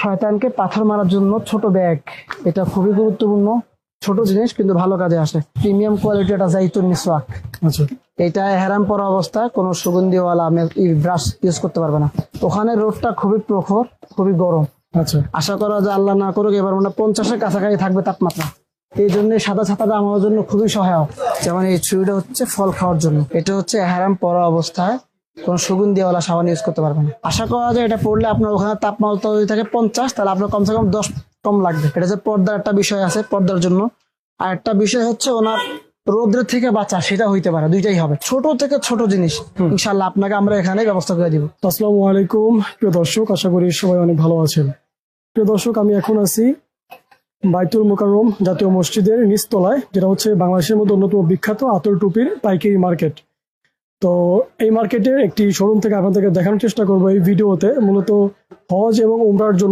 শয়তানকে পাথর মারার জন্য ছোট ব্যাগ, এটা খুবই গুরুত্বপূর্ণ। ছোট জিনিস কিন্তু ভালো কাজে আসে। প্রিমিয়াম কোয়ালিটি একটা জাইতুন মিসওয়াক। আচ্ছা এটা হেরাম পরা অবস্থায় কোনো সুগন্ধিওয়ালা ব্রাশ ইউজ করতে পারবে না। ওখানে রোদটা খুবই প্রখর, খুবই গরম। আচ্ছা আশা করা যায় আল্লাহ না করুক এবার মানে 50-এর কাছাকাছি থাকবে তাপমাত্রা। এই জন্য সাদা ছাতাটা আমার জন্য খুবই সহায়ক। যেমন এই ছুরিটা হচ্ছে ফল খাওয়ার জন্য, এটা হচ্ছে হেরাম পরা অবস্থায় কোনো সুগন্ধিওয়ালা সাবান ইউজ করতে পারবে না। আশা করা যায় এটা পড়লে আপনার ওখানে তাপমাত্রা যদি থাকে 50, তাহলে আপনার কমসে কম 10 কম লাগবে। এটা যে পর্দার একটা বিষয় আছে, পর্দার জন্য। আর একটা বিষয় হচ্ছে ওনার রোদ্রের থেকে বাঁচা, সেটা হইতে পারে, দুইটাই হবে। ছোট থেকে ছোট জিনিস ইনশাল্লাহ আপনাকে আমরা এখানে ব্যবস্থা করে দিব। আসসালামু আলাইকুম প্রিয় দর্শক, আশা করি সবাই অনেক ভালো আছেন। প্রিয় দর্শক, আমি এখন আছি বাইতুল মোকাররম জাতীয় মসজিদের নিচতলায়, যেটা হচ্ছে বাংলাদেশের মধ্যে অন্যতম বিখ্যাত আতর টুপির পাইকারি মার্কেট। তো এই মার্কেটের একটি শোরুম থেকে আপনাদেরকে দেখানোর চেষ্টা করবো এই ভিডিওতে। মূলত হজ এবং উমরার জন্য